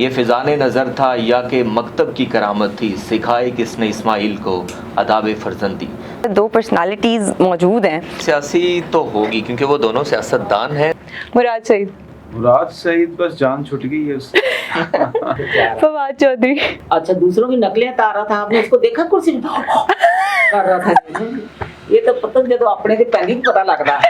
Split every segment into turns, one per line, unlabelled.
یہ فضان نظر تھا یا کہ مکتب کی کرامت تھی، سکھائے کس نے اسماعیل کو آداب فرزندی.
دو پرسنالٹیز موجود ہیں.
سیاسی تو ہوگی کیونکہ وہ دونوں سیاست دان ہیں.
مراد سعید بس جان چھٹ گئی ہے اس
فواد چودھری.
اچھا دوسروں کی نقلیں اتار رہا تھا، آپ نے اس کو دیکھا کرسی کر رہا تھا. یہ تو پتہ جب اپنے کے پہلے ہی پتہ لگتا ہے.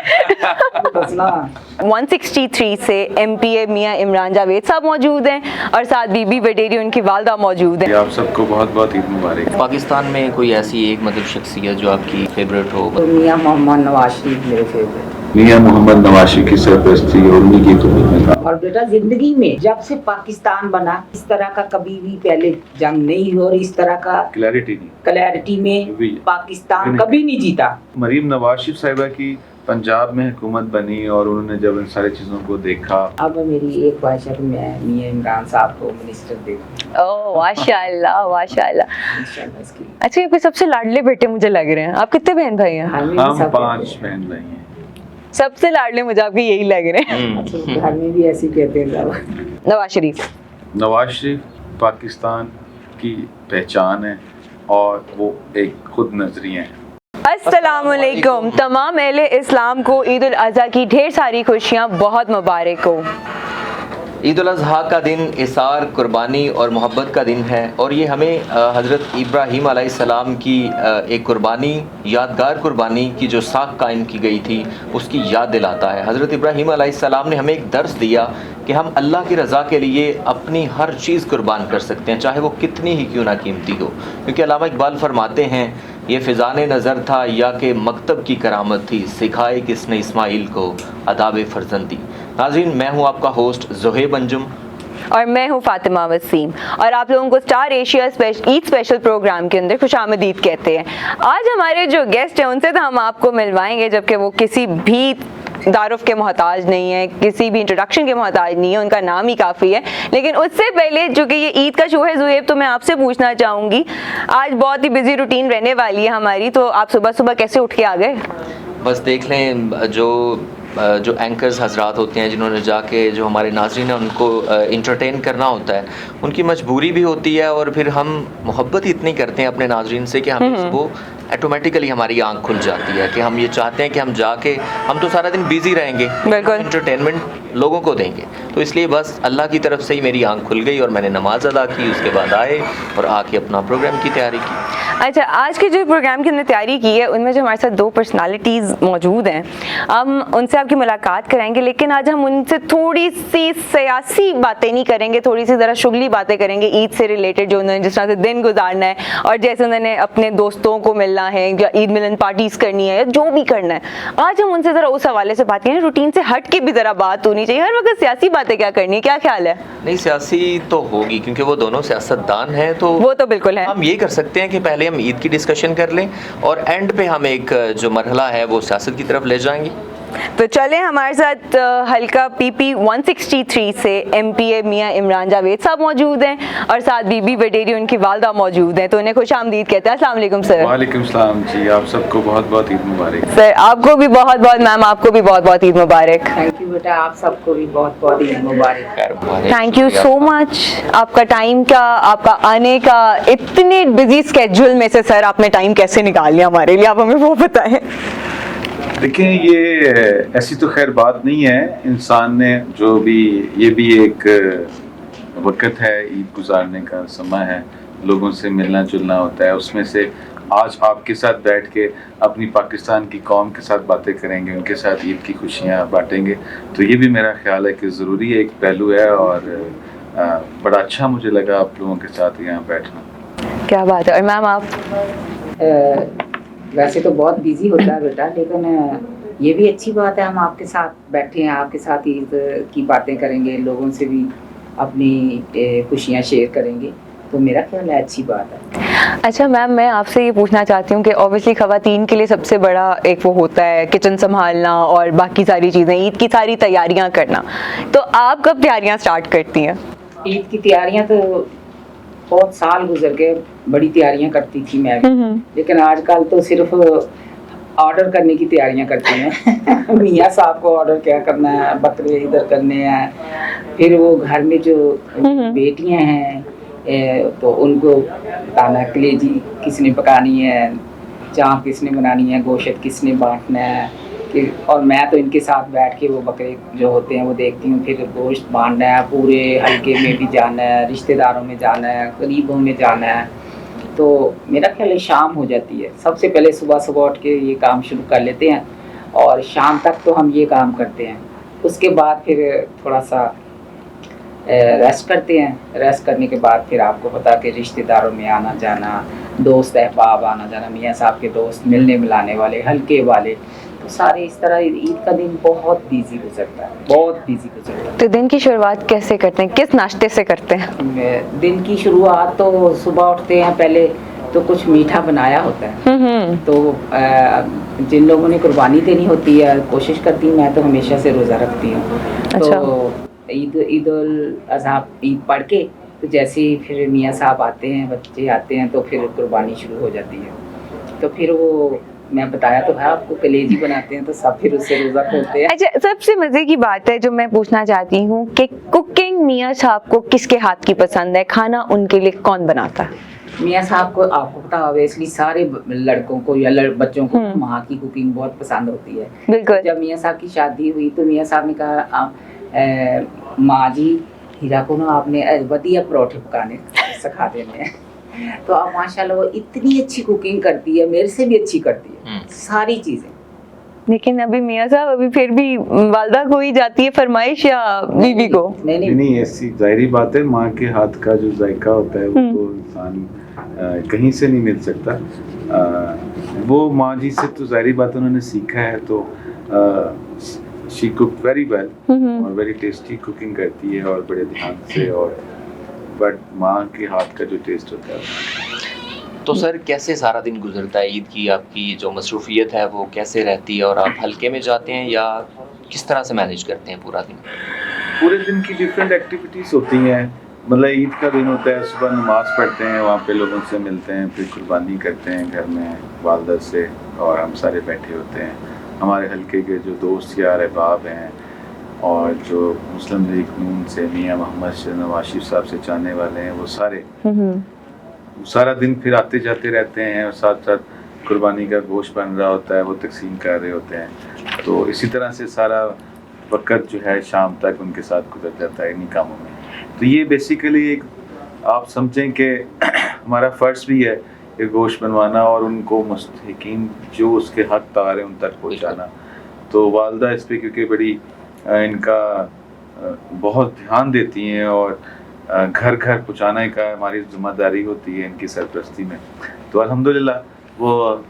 163 سے ایم پی اے میاں عمران جاوید صاحب موجود ہیں اور ساتھ بی بی وڈیری ان کی والدہ موجود ہیں.
آپ سب کو بہت بہت عید مبارک.
پاکستان میں کوئی ایسی ایک مطلب شخصیت جو آپ کی فیوریٹ ہو؟
میاں محمد نواز شریف میرے فیوریٹ.
میاں محمد نواز شریف کی سرپرستی اور انہیں کی خدمت.
اور بیٹا زندگی میں جب سے پاکستان بنا اس طرح کا کبھی بھی پہلے جنگ نہیں ہو اور اس طرح کا کلیئرٹی میں پاکستان کبھی نہیں جیتا.
مریم نواز شریف صاحبہ کی پنجاب میں حکومت بنی اور انہوں نے جب ان ساری چیزوں کو دیکھا.
اب میری ایک خواہش ہے کہ میں میاں عمران صاحب کو منسٹر دیکھوں.
اوہ ماشاءاللہ ماشاءاللہ. اچھا یہ کوئی سب سے لاڈلے بیٹے مجھے لگ رہے ہیں. آپ کتنے بہن بھائی ہیں؟
ہم 5 بہن بھائی ہیں.
سب سے لاڈلے مجھے آپ کے یہی لگ رہے ہیں.
گھر میں بھی ایسی کہتے ہیں.
نواز شریف پاکستان کی پہچان ہے اور وہ ایک خود نظری ہیں.
السلام علیکم. تمام اہل اسلام کو عید الاضحیٰ کی ڈھیر ساری خوشیاں بہت مبارک ہو.
عید الاضحیٰ کا دن اثار، قربانی اور محبت کا دن ہے، اور یہ ہمیں حضرت ابراہیم علیہ السلام کی ایک قربانی، یادگار قربانی کی جو ساکھ قائم کی گئی تھی اس کی یاد دلاتا ہے. حضرت ابراہیم علیہ السلام نے ہمیں ایک درس دیا کہ ہم اللہ کی رضا کے لیے اپنی ہر چیز قربان کر سکتے ہیں، چاہے وہ کتنی ہی کیوں نہ قیمتی ہو. کیونکہ علامہ اقبال فرماتے ہیں یہ فضان نظر تھا یا کہ مکتب کی کرامت تھی، سکھائے کس نے اسماعیل کو آداب فرزندی. ناظرین میں ہوں آپ کا ہوسٹ زہیب انجم
اور میں ہوں فاطمہ وسیم، اور آپ لوگوں کو اسٹار ایشیا عید اسپیشل پروگرام کے اندر خوش آمدید کہتے ہیں. آج ہمارے جو گیسٹ ہیں ان سے تو ہم آپ کو ملوائیں گے جبکہ وہ کسی بھی تعارف کے محتاج نہیں ہے، کسی بھی انٹروڈکشن کے محتاج نہیں ہے، ان کا نام ہی کافی ہے. لیکن اس سے پہلے چونکہ یہ عید کا شو ہے زہیب، تو میں آپ سے پوچھنا چاہوں گی آج بہت ہی بزی روٹین رہنے والی ہے ہماری، تو آپ صبح صبح کیسے اٹھ کے آ گئے؟
بس دیکھ لیں جو اینکرز حضرات ہوتے ہیں جنہوں نے جا کے جو ہمارے ناظرین ہیں ان کو انٹرٹین کرنا ہوتا ہے، ان کی مجبوری بھی ہوتی ہے، اور پھر ہم محبت ہی اتنی کرتے ہیں اپنے ناظرین سے کہ ہمیں وہ ایٹومیٹیکلی ہماری آنکھ کھل جاتی ہے کہ ہم یہ چاہتے ہیں کہ ہم جا کے ہم تو سارا دن بیزی رہیں گے،
بالکل
انٹرٹینمنٹ لوگوں کو دیں گے. تو اس لیے بس اللہ کی طرف سے ہی میری آنکھ کھل گئی اور میں نے نماز ادا کی، اس کے بعد آئے اور آ کے اپنا پروگرام کی تیاری کی.
اچھا آج کے جو پروگرام کی ہم نے تیاری کی ہے ان میں جو ہمارے ساتھ دو پرسنالٹیز موجود ہیں، ہم ان سے آپ کی ملاقات کرائیں گے، لیکن آج ہم ان سے تھوڑی سی سیاسی باتیں نہیں کریں گے، تھوڑی سی ذرا شغلی باتیں کریں گے عید سے ریلیٹڈ، جو انہوں نے جس طرح سے دن گزارنا ہے اور جیسے انہوں نے اپنے دوستوں کو ملنا ہے یا عید ملن پارٹیز کرنی ہے یا جو بھی کرنا ہے. آج ہم ان سے ذرا اس حوالے سے بات کریں، روٹین سے ہٹ کے بھی ذرا بات ہونی چاہیے. ہر وقت سیاسی باتیں کیا کرنی ہے، کیا خیال ہے؟
نہیں سیاسی تو ہوگی کیونکہ وہ دونوں سیاست دان ہیں، تو
وہ تو بالکل ہے.
ہم یہ کر سکتے ہیں کہ پہلے ہم عید کی ڈسکشن کر لیں اور اینڈ پہ ہم ایک جو مرحلہ ہے وہ سیاست کی طرف لے جائیں گے.
تو چلیں ہمارے ساتھ حلقہ پی پی 163 سے ایم پی اے میاں عمران جاوید صاحب موجود ہیں اور ساتھ بی بی وڈیری ان کی والدہ موجود ہیں، تو انہیں خوش آمدید کہتے ہیں. السلام علیکم سر.
وعلیکم السلام جی. آپ سب کو بہت بہت عید مبارک.
سر آپ کو بھی بہت بہت، میم آپ کو بھی بہت بہت عید مبارک.
تھینک یو بیٹا، آپ سب کو بھی بہت بہت عید مبارک.
تھینک یو سو مچ. آپ کا ٹائم کا، آپ کا آنے کا، اتنے بزی اسکیجول میں سے سر آپ نے ٹائم کیسے نکال لیا ہمارے لیے، آپ ہمیں وہ بتائیں.
دیکھیں یہ ایسی تو خیر بات نہیں ہے، انسان نے جو بھی، یہ بھی ایک وقت ہے، عید گزارنے کا سمے ہے، لوگوں سے ملنا جلنا ہوتا ہے. اس میں سے آج آپ کے ساتھ بیٹھ کے اپنی پاکستان کی قوم کے ساتھ باتیں کریں گے، ان کے ساتھ عید کی خوشیاں بانٹیں گے، تو یہ بھی میرا خیال ہے کہ ضروری ایک پہلو ہے، اور بڑا اچھا مجھے لگا آپ لوگوں کے ساتھ یہاں بیٹھنا.
کیا بات ہے. اور میم آپ؟
ویسے تو بہت بیزی ہوتا ہے بیٹا، لیکن یہ بھی اچھی بات ہے ہم آپ کے ساتھ بیٹھے ہیں، آپ کے ساتھ عید کی باتیں کریں گے، لوگوں سے بھی اپنی خوشیاں شیئر کریں گے، تو میرا خیال ہے اچھی بات ہے.
اچھا میم میں آپ سے یہ پوچھنا چاہتی ہوں کہ اوبیسلی خواتین کے لیے سب سے بڑا ایک وہ ہوتا ہے کچن سنبھالنا اور باقی ساری چیزیں، عید کی ساری تیاریاں کرنا، تو آپ کب تیاریاں سٹارٹ کرتی ہیں؟
عید کی تیاریاں تو بہت سال گزر گئے، بڑی تیاریاں کرتی تھی میں بھی، لیکن آج کل تو صرف ऑर्डर करने की तैयारियां करते हैं मियाँ साहब को ऑर्डर क्या करना है, बकरे इधर करने हैं, फिर वो घर में जो बेटियां हैं तो उनको बताना है कलेजी किसने पकानी है, चाँप किसने बनानी है, गोश्त किसने बांटना है कि, और मैं तो इनके साथ बैठ के वो बकरे जो होते हैं वो देखती हूँ, फिर गोश्त बांटना है, पूरे हल्के में भी जाना है, रिश्तेदारों में जाना है, करीबों में जाना है, तो मेरा ख्याल है शाम हो जाती है। सबसे पहले सुबह सुबह उठ के ये काम शुरू कर लेते हैं और शाम तक तो हम ये काम करते हैं। उसके बाद फिर थोड़ा सा रेस्ट करते हैं, रेस्ट करने के बाद फिर आपको पता कि रिश्तेदारों में आना जाना, दोस्त अहबाब आना जाना, मियाँ साहब के दोस्त मिलने मिलाने वाले, हल्के वाले, तो सारे इस तरह ईद का दिन बहुत बिजी गुजरता है, बहुत बिजी गुजरता है।
तो दिन की शुरुआत कैसे करते हैं, किस नाश्ते से करते हैं?
दिन की शुरुआत तो सुबह उठते हैं, पहले तो कुछ मीठा बनाया होता है, तो जिन लोगों ने कुर्बानी देनी होती है कोशिश करती हूँ, मैं तो हमेशा से रोज़ा रखती हूँ।
अच्छा।
तो ईद उल अज़हा ईद पढ़ के तो जैसे ही फिर मियाँ साहब आते हैं, बच्चे आते हैं, तो फिर कुर्बानी शुरू हो जाती है। तो फिर वो मैं बताया तो है आपको, कलेजी बनाते हैं तो सब फिर उससे रोज़ा खोलते हैं।
अच्छा, सबसे मजे की बात है जो मैं पूछना चाहती हूँ कि कुकिंग मियाँ साहब को किसके हाथ की पसंद है, खाना उनके लिए कौन बनाता है?
मियाँ साहब को आपको पता ऑब्वियसली सारे लड़कों को या बच्चों को माँ की कुकिंग बहुत पसंद होती है।
बिल्कुल।
जब मियाँ साहब की शादी हुई तो मियाँ साहब ने कहा माँ जी हीरा को ना आपने बढ़िया परोठे पकाने सिखा देने हैं। तो अब माशाल्लाह वो इतनी अच्छी कुकिंग करती है, मेरे से भी अच्छी करती है सारी चीज़ें।
लेकिन अभी मियाँ साहब अभी फिर भी वालदा को ही जाती है फरमाइश या बीवी को?
नहीं, ऐसी जाहिर बात है, माँ के हाथ का जो जायका होता है वो तो इंसान कहीं से नहीं मिल सकता। वो माँ जी से तो जाहिर बात उन्होंने सीखा है, तो शी कुक वेरी वेल और वेरी टेस्टी कुकिंग करती है और बड़े ध्यान से, और बट माँ के हाथ का जो टेस्ट होता है।
तो सर कैसे सारा दिन गुजरता है ईद की, आपकी जो मसरूफियत है वो कैसे रहती है, और आप हल्के में जाते हैं या किस तरह से मैनेज करते हैं पूरा दिन?
पूरे दिन की डिफरेंट एक्टिविटीज़ होती हैं। मतलब ईद का दिन होता है, सुबह नमाज़ पढ़ते हैं, वहाँ पे लोगों से मिलते हैं, फिर कुर्बानी करते हैं घर में वालदा से, और हम सारे बैठे होते हैं। हमारे हल्के के जो दोस्त यार अहबाब हैं और जो मुस्लिम लीग नून से मियाँ मोहम्मद से नवाज शरीफ साहब से चाहने वाले हैं, वो सारे सारा दिन फिर आते जाते रहते हैं, और साथ साथ कुर्बानी का गोश्त बन रहा होता है, वो तकसीम कर रहे होते हैं। तो इसी तरह से सारा वक्त जो है शाम तक उनके साथ गुजर जाता है इन्हीं कामों में। तो ये बेसिकली एक आप समझें कि हमारा फ़र्ज़ भी है कि गोश्त बनवाना और उनको मुस्तहिकीन जो उसके हक़दार हैं उन तक पहुँचाना। तो वालदा इस पर क्योंकि बड़ी इनका बहुत ध्यान देती हैं, और घर घर पहुँचाने का हमारी ज़िम्मेदारी होती है इनकी सरपरस्ती में। तो अल्हम्दुलिल्लाह वो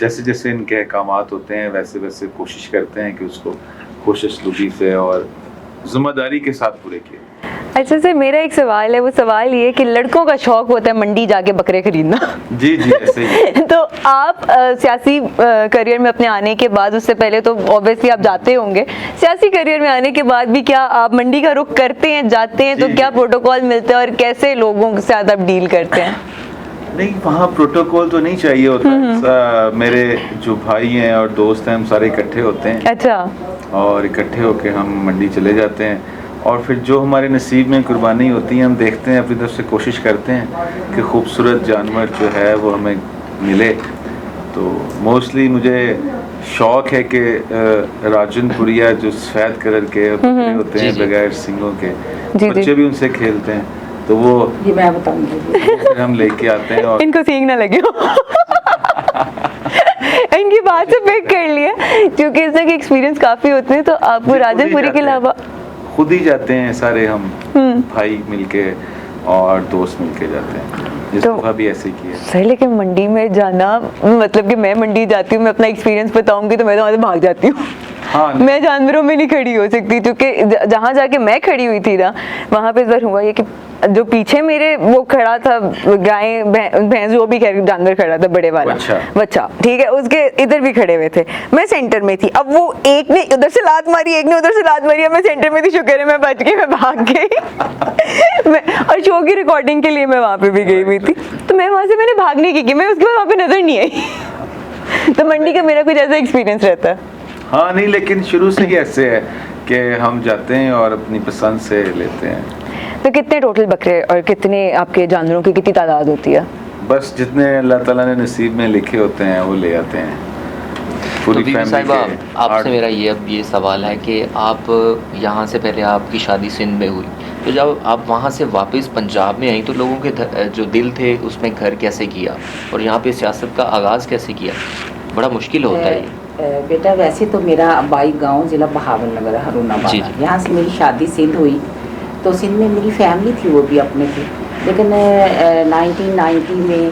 जैसे जैसे इनके अहकामात होते हैं वैसे वैसे कोशिश करते हैं कि उसको खुशसलूकी से और ज़िम्मेदारी के साथ पूरे किए।
अच्छा सर, मेरा एक सवाल है, वो सवाल ये कि लड़कों का शौक होता है मंडी जाके बकरे खरीदना।
जी ऐसे ही।
तो आप सियासी करियर में अपने आने के बाद, उससे पहले तो ऑब्वियसली आप जाते होंगे, सियासी करियर में आने के बाद भी क्या आप मंडी का रुख करते हैं, जाते हैं? तो क्या प्रोटोकॉल मिलता है और कैसे लोगों के साथ आप डील करते हैं?
नहीं, वहाँ प्रोटोकॉल तो नहीं चाहिए होता। मेरे जो भाई हैं और दोस्त हैं हम सारे इकट्ठे होते हैं।
अच्छा।
और इकट्ठे होके हम मंडी चले जाते हैं, और फिर जो हमारे नसीब में कुर्बानी होती है हम देखते हैं, अपनी तरफ से कोशिश करते हैं कि खूबसूरत जानवर जो है वो हमें मिले। तो मोस्टली मुझे शौक़ है कि राजनपुरिया जो सफ़ेद कलर के बकरे होते हैं बगैर सींगों के, बच्चे भी उनसे खेलते हैं, तो वो
ये मैं बताऊंगी
फिर हम लेके आते हैं। और
इनको सींग ना लगे इनकी बात से पिक कर लिया, क्योंकि इससे के एक्सपीरियंस काफ़ी होते हैं। तो आपको राजनपुरी के अलावा
खुद ही जाते हैं सारे हम भाई मिलके और दोस्त मिलके जाते हैं। इस दफा भी ऐसे किया
सही। लेकिन मंडी में जाना, मतलब कि मैं मंडी जाती हूँ, मैं अपना एक्सपीरियंस बताऊंगी तो मैं तो वहाँ से भाग जाती हूँ। हाँ, मैं जानवरों में नहीं खड़ी हो सकती, क्योंकि जहाँ जाके मैं खड़ी हुई थी ना, वहाँ पे इस बार हुआ ये कि जो पीछे मेरे वो खड़ा था, गाय भैंस जो भी जानवर खड़ा था बड़े वाला बच्चा, ठीक है, उसके इधर भी खड़े हुए थे, मैं सेंटर में थी। अब वो एक ने उधर से लात मारी, एक ने उधर से लात मारी, मैं सेंटर में थी, शुक्र है मैं बच गई, मैं भाग गई और शो की रिकॉर्डिंग के लिए मैं वहाँ पे भी गई हुई थी। तो मैं वहाँ से मैंने भागने की मैं उसके बाद वहाँ पे नजर नहीं आई تو منڈی کا میرا کچھ ایسا ایکسپیرینس رہتا ہے.
ہاں نہیں, لیکن شروع سے ہی ایسے ہے کہ ہم جاتے ہیں اور اپنی پسند سے لیتے ہیں.
تو کتنے ٹوٹل بکرے اور کتنے آپ کے جانوروں کی کتنی تعداد ہوتی ہے؟
بس جتنے اللہ تعالیٰ نے نصیب میں لکھے ہوتے ہیں وہ لے آتے ہیں.
تو بی بی صاحبہ آپ سے میرا یہ سوال ہے کہ آپ یہاں سے پہلے آپ کی شادی سندھ میں ہوئی, تو جب آپ وہاں سے واپس پنجاب میں آئیں تو لوگوں کے جو دل تھے اس میں گھر کیسے کیا, اور یہاں پہ سیاست کا آغاز کیسے کیا؟ بڑا مشکل ہوتا ہے یہ.
بیٹا ویسے تو میرا آبائی گاؤں ضلع بہاول نگر ہے, ہرون آباد.
جی.
یہاں سے میری شادی سندھ ہوئی, تو سندھ میں میری فیملی تھی, وہ بھی اپنے تھی, لیکن 1990 میں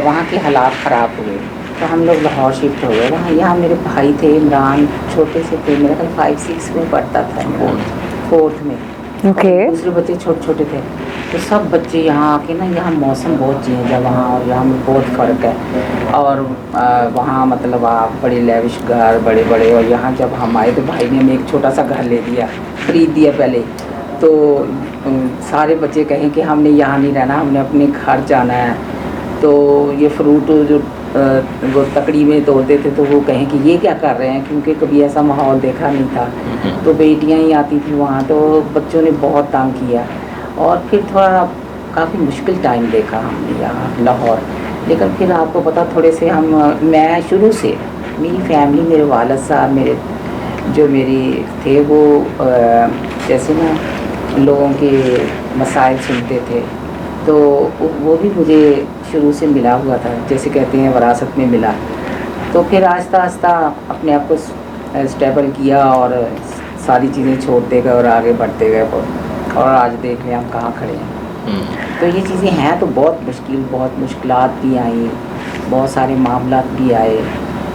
وہاں کے حالات خراب ہوئے تو ہم لوگ لاہور شفٹ ہو گئے. وہاں یہاں میرے بھائی تھے عمران, چھوٹے سے تھے, میرا خیال 5-6 میں پڑھتا تھا, 4th میں. دوسرے بچے چھوٹے چھوٹے تھے, تو سب بچے یہاں آ کے نا, یہاں موسم بہت چینج ہے وہاں اور یہاں میں بہت فرق ہے. اور وہاں مطلب آپ بڑے لیوش گھر بڑے بڑے, اور یہاں جب ہم آئے تو بھائی نے ہمیں ایک چھوٹا سا گھر لے دیا, خرید دیا پہلے. تو سارے بچے کہیں کہ ہم نے یہاں نہیں رہنا, ہم نے اپنے گھر جانا ہے. تو یہ فروٹ جو وہ تکڑی میں توڑتے تھے تو وہ کہیں کہ یہ کیا کر رہے ہیں, کیونکہ کبھی ایسا ماحول دیکھا نہیں تھا. تو بیٹیاں ہی آتی تھیں وہاں, تو بچوں نے بہت تنگ کیا. اور پھر تھوڑا کافی مشکل ٹائم دیکھا ہم نے یہاں لاہور. لیکن پھر آپ کو پتا تھوڑے سے میں شروع سے میری فیملی, میرے والد صاحب, میرے جو میری تھے وہ جیسے نا لوگوں کے مسائل سنتے تھے, تو وہ بھی مجھے شروع سے ملا ہوا تھا, جیسے کہتے ہیں وراثت میں ملا. تو پھر آہستہ آہستہ اپنے آپ کو اسٹیبل کیا اور ساری چیزیں چھوڑتے گئے اور آگے بڑھتے گئے, اور آج دیکھ لیں ہم کہاں کھڑے ہیں. تو یہ چیزیں ہیں تو بہت مشکلات بھی آئیں, بہت سارے معاملات بھی آئے,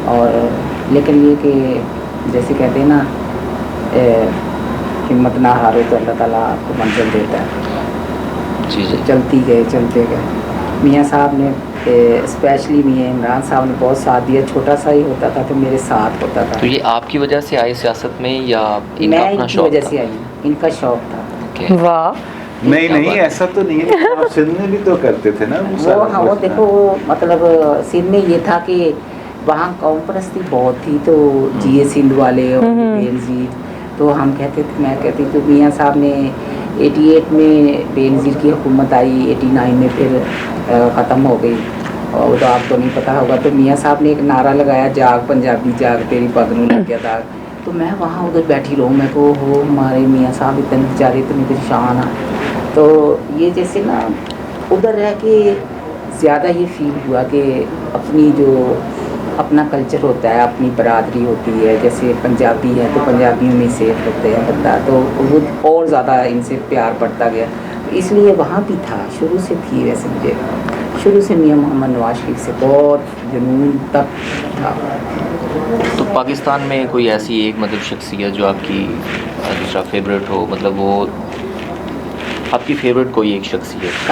اور لیکن یہ کہ جیسے کہتے ہیں نا ہمت نہ ہارو تو اللہ تعالیٰ آپ کو منزل دیتا ہے.
جی جی.
چلتے گئے. میاں صاحب نے اسپیشلی میاں عمران صاحب نے بہت ساتھ دیا, چھوٹا سا ہی ہوتا تھا تو میرے ساتھ ہوتا تھا.
تو یہ آپ کی وجہ سے آئے سیاست میں یا
میں ان کی وجہ سے آئی, ان کا شوق تھا.
واہ.
نہیں ایسا تو نہیں ہے, آپ سندھ میں بھی تو کرتے تھے نا
وہ دیکھو مطلب سندھ میں یہ تھا کہ وہاں قوم پرستی بہت تھی, تو جی اے سندھ والے اور بینظیر, تو ہم کہتے تھے, میں کہتی تو میاں صاحب نے 88 میں بینظیر کی حکومت آئی, 89 میں پھر ختم ہو گئی. اور تو آپ کو نہیں پتہ ہوگا, تو میاں صاحب نے ایک نعرہ لگایا, جاگ پنجابی جاگ تیری پگ نوں لگ گیا داغ. تو میں وہاں ادھر بیٹھی رہوں, میں کو ہو ہمارے میاں صاحب اتنے بیچارے اتنی پریشان ہیں. تو یہ جیسے نا ادھر رہ کے زیادہ یہ فیل ہوا کہ اپنا کلچر ہوتا ہے, اپنی برادری ہوتی ہے, جیسے پنجابی ہے تو پنجابیوں میں سے ہوتے ہیں بندہ, تو وہ اور زیادہ ان سے پیار بڑھتا گیا. اس لیے وہاں بھی تھا, شروع سے تھی. ویسے مجھے شروع سے میاں محمد نواز شریف سے بہت جنون تک تھا.
تو پاکستان میں کوئی ایسی ایک مطلب شخصیت جو آپ کی دوسرا فیوریٹ ہو, مطلب وہ آپ کی فیوریٹ کوئی ایک شخصیت,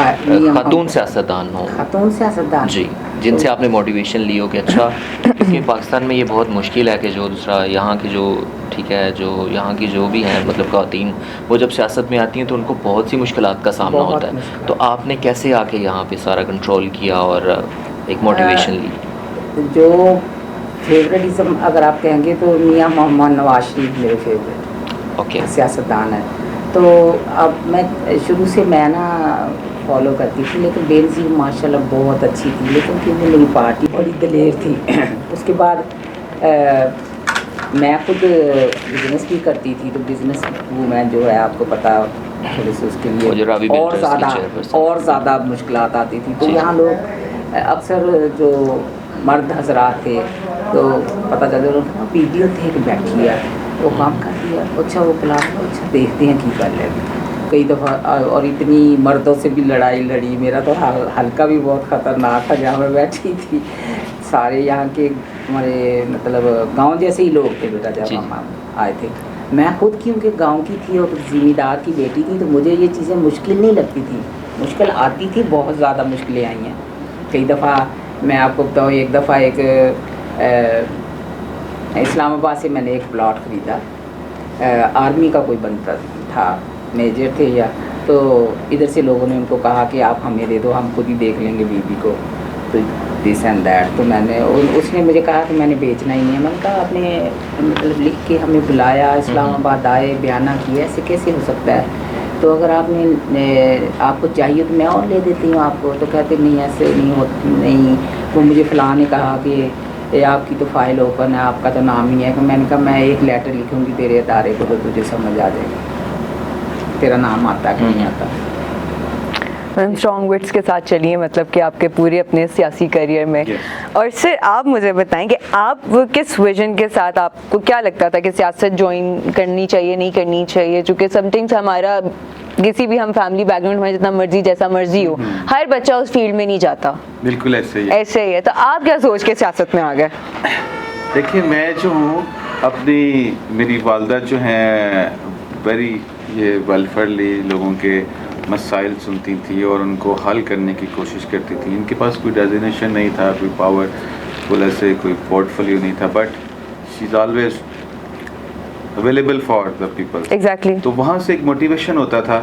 خاتون سیاستدان ہو؟
خاتون سیاستدان
جی, جن سے آپ نے موٹیویشن لی ہو کہ اچھا, کیونکہ پاکستان میں یہ بہت مشکل ہے کہ جو دوسرا یہاں کی جو ٹھیک ہے جو یہاں کی جو بھی ہیں مطلب خواتین, وہ جب سیاست میں آتی ہیں تو ان کو بہت سی مشکلات کا سامنا ہوتا ہے. تو آپ نے کیسے آ کے یہاں پہ سارا کنٹرول کیا اور ایک موٹیویشن لی؟
جو فیوریٹزم اگر آپ کہیں گے تو میاں محمد نواز شریف میرے فیوریٹ سیاستدان ہیں. تو اب میں شروع سے میں نا فالو کرتی تھی, لیکن بینظیر ماشاء اللہ بہت اچھی تھی, لیکن کیونکہ میری پارٹی بڑی دلیر تھی. اس کے بعد میں خود بزنس بھی کرتی تھی, تو بزنس وومین جو ہے آپ کو پتہ تھوڑے سے اس کے لیے اور زیادہ مشکلات آتی تھی. تو یہاں لوگ اکثر جو مرد حضرات تھے تو پتہ چلتا تھا ویڈیو تھے کہ بیٹھی ہے وہ کام کر دیا, اچھا وہ کلاس اچھا دیکھتے ہیں کی کر لیں. کئی دفعہ اور اتنی مردوں سے بھی لڑائی لڑی. میرا تو حلقہ بھی بہت خطرناک تھا جہاں میں بیٹھی تھی. سارے یہاں کے ہمارے مطلب گاؤں جیسے ہی لوگ تھے بیٹا جب ہم آئے تھے. میں خود کیونکہ گاؤں کی تھی اور زمیندار کی بیٹی تھی, تو مجھے یہ چیزیں مشکل نہیں لگتی تھی. مشکل آتی تھی, بہت زیادہ مشکلیں آئی ہیں. کئی دفعہ میں آپ کو بتاؤں, ایک دفعہ ایک اسلام آباد سے میں نے ایک پلاٹ خریدا, آرمی کا کوئی بندہ تھا, میجر تھے یا, تو ادھر سے لوگوں نے ان کو کہا کہ آپ ہمیں دے دو, ہم خود ہی دیکھ لیں گے بیوی کو. तो दिस एंड दैट। तो मैंने उसने मुझे कहा कि मैंने बेचना ही नहीं है। मैंने कहा आपने मतलब लिख के हमें बुलाया, इस्लामाबाद आए, बयाना किया, ऐसे कैसे हो सकता है? तो अगर आपको चाहिए तो मैं और ले देती हूँ आपको। तो कहते नहीं ऐसे नहीं। वो मुझे फलां ने कहा कि ये आपकी तो फाइल ओपन है, आपका तो नाम ही है। कि मैंने कहा मैं एक लेटर लिखूँगी तेरे अदारे को तो तुझे समझ आ जाएगा तेरा नाम आता कि नहीं आता।
मैम स्ट्रॉन्ग वर्ड्स के साथ चलिए, मतलब कि आपके पूरे अपने सियासी करियर में। और सर आप मुझे बताएं कि आप वो किस विजन के साथ, आपको क्या लगता था कि सियासत ज्वाइन करनी चाहिए नहीं करनी चाहिए? चूँकि समथिंग्स हमारा किसी भी हम फैमिली बैकग्राउंड में जितना मर्जी जैसा मर्जी हो, हर बच्चा उस फील्ड में नहीं जाता।
बिल्कुल ऐसे ही
है। तो आप क्या सोच के सियासत में आ गए?
देखिए मैं जो हूँ मेरी वालदा जो हैं वेरी ये वेलफेयरली लोगों के मसाइल सुनती थी और उनको हल करने की कोशिश करती थी। इनके पास कोई डेजिग्नेशन नहीं था, कोई पावरफुल ऐसे कोई पोर्टफोलियो नहीं था, but she is always available for the people.
Exactly.
तो वहाँ से एक मोटिवेशन होता था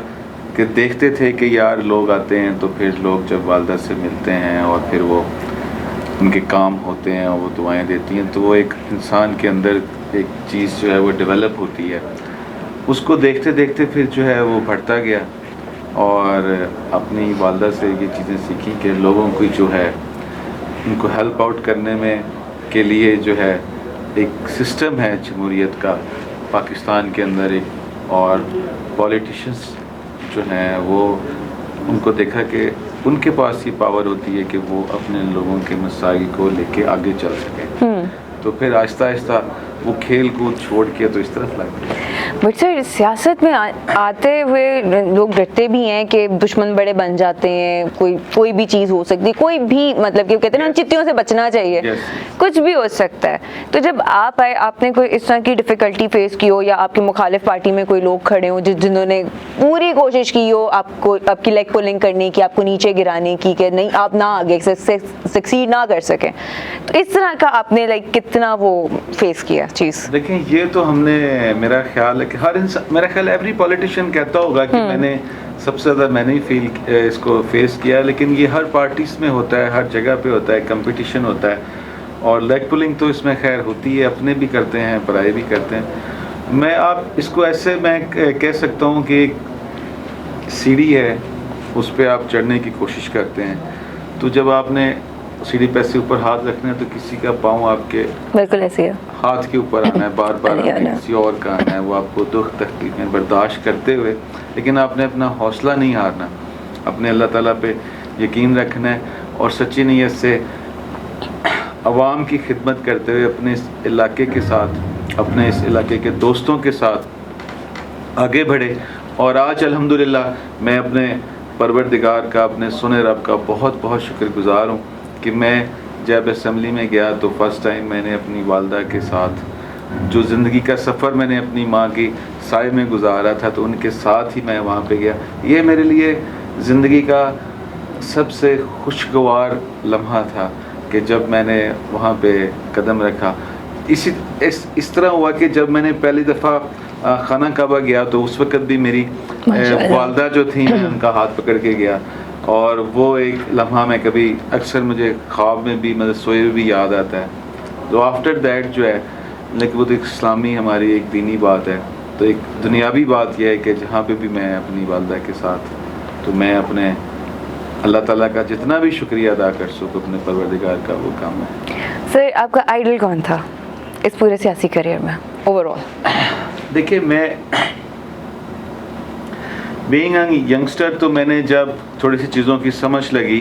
कि देखते थे कि यार लोग आते हैं तो फिर लोग जब वालदा से मिलते हैं और फिर वो उनके काम होते हैं और वो दुआएं देती हैं, तो वो एक इंसान के अंदर एक चीज़ जो है वो डेवलप होती है। उसको देखते देखते फिर जो है वो बढ़ता गया और अपनी वालदा से ये चीज़ें सीखी कि लोगों की जो है उनको हेल्प आउट करने में के लिए जो है एक सिस्टम है जमहूरियत का पाकिस्तान के अंदर एक, और पॉलिटिशियंस जो हैं वो उनको देखा कि उनके पास ये पावर होती है कि वो अपने लोगों के मसाइल को लेके आगे चल सकें। तो फिर आहिस्ता आहिस्ता वो खेल कूद छोड़ के तो इस तरफ लग गए।
बट सर सियासत में आते हुए लोग डरते भी हैं कि दुश्मन बड़े बन जाते हैं, कोई भी चीज़ हो सकती है, कोई भी मतलब कि कहते हैं ना चित्तियों से बचना चाहिए, कुछ भी हो सकता है। तो जब आप आए, आपने कोई इस तरह की डिफ़िकल्टी फेस की हो या आपकी मुखालिफ पार्टी में कोई लोग खड़े हों जिन्होंने पूरी कोशिश की हो आपकी लेग पुलिंग करने की, आपको नीचे गिराने की, कि नहीं आप ना आगे सक्सीड ना कर सकें, तो इस तरह का आपने कितना वो फेस किया चीज़?
देखिए ये तो हमने, मेरा ख्याल है कि हर इंसान, मेरा ख्याल एवरी पॉलिटिशियन कहता होगा कि मैंने सबसे ज़्यादा मैंने ही इसको फेस किया, लेकिन ये हर पार्टीज में होता है, हर जगह पे होता है, कंपटीशन होता है और लेग पुलिंग तो इसमें खैर होती है, अपने भी करते हैं पराए भी करते हैं। मैं आप इसको ऐसे मैं कह सकता हूँ कि एक सीढ़ी है, उस पर आप चढ़ने की कोशिश करते हैं, तो जब आपने सीढ़ी पे से ऊपर हाथ रखना है तो किसी का पाँव आपके
बिल्कुल ऐसे है,
हाथ के ऊपर आना है, बार बार किसी और का आना है, वो आपको दुख तकलीफें बर्दाश्त करते हुए, लेकिन आपने अपना हौसला नहीं हारना, अपने अल्लाह ताला पे यकीन रखना है और सच्ची नीयत से आवाम की खिदमत करते हुए अपने इस इलाके के साथ, अपने इस इलाके के दोस्तों के साथ आगे बढ़े। और आज अल्हम्दुलिल्लाह मैं अपने परवरदिगार का, अपने सुने रब का बहुत बहुत शुक्रगुज़ार हूँ कि मैं जब असम्बली में गया तो फर्स्ट टाइम मैंने अपनी वालदा के साथ जो ज़िंदगी का सफ़र मैंने अपनी माँ की साए में गुजारा था, तो उनके साथ ही मैं वहाँ पे गया। ये मेरे लिए ज़िंदगी का सबसे खुशगवार लम्हा था कि जब मैंने वहाँ पे कदम रखा। इस तरह हुआ कि जब मैंने पहली दफ़ा खाना काबा गया तो उस वक़्त भी मेरी वालदा जो थी, मैं उनका हाथ पकड़ के गया और वो एक लम्हा मैं कभी अक्सर मुझे ख्वाब में भी, मतलब सोए भी याद आता है। तो आफ्टर दैट जो है, लेकिन वो तो एक इस्लामी हमारी एक दीनी बात है, तो एक दुनियावी बात यह है कि जहाँ पे भी मैं अपनी वालदा के साथ, तो मैं अपने अल्लाह ताला का जितना भी शुक्रिया अदा कर सकूँ, अपने परवरदिगार का वो काम है।
सर आपका आइडल कौन था इस पूरे सियासी करियर में ओवरऑल?
देखिए मैं बीइंग अ यंगस्टर, तो मैंने जब थोड़ी सी चीज़ों की समझ लगी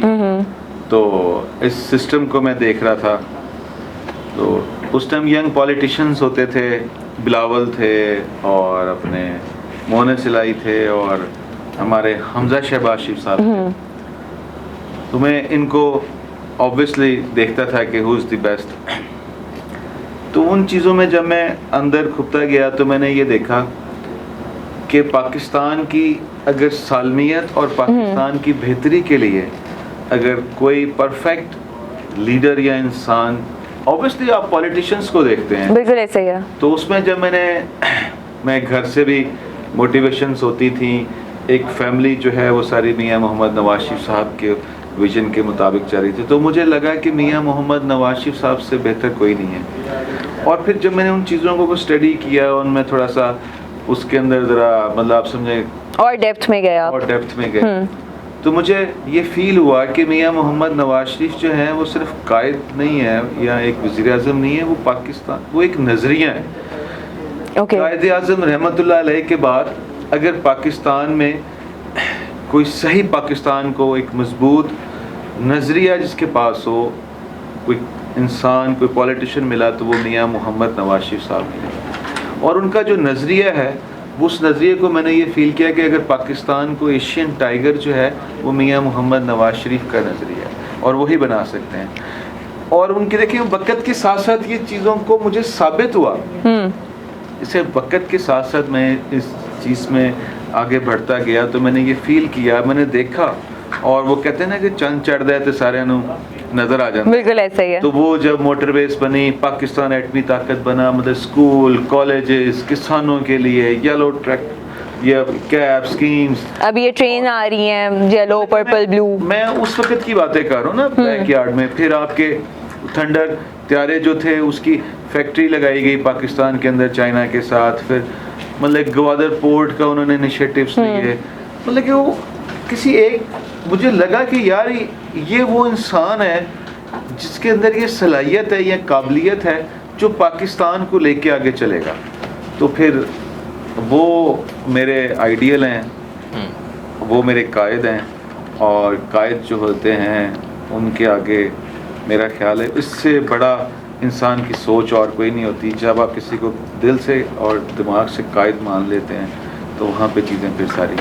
तो इस सिस्टम को मैं देख रहा था, तो उस टाइम यंग पॉलिटिशियंस होते थे, बिलावल थे और अपने मोहन सिलाई थे और हमारे हमजा शहबाज शरीफ साहब थे, तो मैं इनको ऑब्वियसली देखता था कि हु इज़ द बेस्ट। तो उन चीज़ों में जब मैं अंदर खुपता गया तो मैंने ये देखा कि पाकिस्तान की अगर सालमियत और पाकिस्तान की बेहतरी के लिए अगर कोई परफेक्ट लीडर या इंसान, ऑब्वियसली आप पॉलिटिशियंस को देखते हैं,
बिल्कुल ऐसे ही है, तो
उसमें जब मैं घर से भी मोटिवेशंस होती थी, एक फैमिली जो है वो सारी मियाँ मोहम्मद नवाज शरीफ साहब के विजन के मुताबिक चल रही थी। तो मुझे लगा कि मियां मोहम्मद नवाज शरीफ साहब से बेहतर कोई नहीं है। और फिर जब मैंने उन चीज़ों को स्टडी किया और मैं थोड़ा सा उसके अंदर ज़रा मतलब आप समझे
और डेप्थ में गए आप।
और डेप्थ में गए तो मुझे ये फील हुआ कि मियां मोहम्मद नवाज शरीफ जो हैं वो सिर्फ कायद नहीं है या एक वज़ीर आज़म नहीं है, वो पाकिस्तान वो एक नज़रिया है। कायद आज़म रहमतुल्लाह अलैह के बाद अगर पाकिस्तान में कोई सही पाकिस्तान को एक मजबूत नज़रिया जिसके पास हो, कोई इंसान कोई पॉलिटिशियन मिला तो वो मियां मोहम्मद नवाज शरीफ साहब मिले। और उनका जो नज़रिया है उस नज़रिए को मैंने ये फ़ील किया कि अगर पाकिस्तान को एशियन टाइगर जो है वो मियां मोहम्मद नवाज शरीफ का नज़रिया है और वही बना सकते हैं। और उनके देखिए वक़्त के साथ साथ ये चीज़ों को मुझे साबित हुआ। इसे वक़्त के साथ साथ मैं इस चीज़ में आगे बढ़ता गया तो मैंने ये फील किया, मैंने देखा। और वो कहते हैं ना कि चंद चढ़ दे तो सारे नज़र आ जाता,
बिल्कुल ऐसा ही है।
तो वो जब मोटरवेज बनी, पाकिस्तान एटमी ताकत बना, मतलब स्कूल कॉलेजेस किसानों के लिए, येलो ट्रैक ये कैब स्कीम्स,
अब ये ट्रेन आ रही है येलो पर्पल ब्लू,
मैं उस वक़्त की बातें कर रहा हूँ ना बैकयार्ड में। फिर आपके थंडर त्यारे जो थे उसकी फैक्ट्री लगाई गई पाकिस्तान के अंदर चाइना के साथ। फिर मतलब गवादर पोर्ट का उन्होंने इनिशिएटिव्स लिए। मतलब कि वो किसी एक मुझे लगा कि यार ये वो इंसान है जिसके अंदर ये सलाहियत है, ये काबिलियत है जो पाकिस्तान को लेके आगे चलेगा। तो फिर वो मेरे आइडियल हैं, वो मेरे कायद हैं। और कायद जो होते हैं उनके आगे मेरा ख्याल है इससे बड़ा इंसान की सोच और कोई नहीं होती। जब आप किसी को दिल से और दिमाग से कायद मान लेते हैं तो वहाँ पे चीज़ें फिर सारी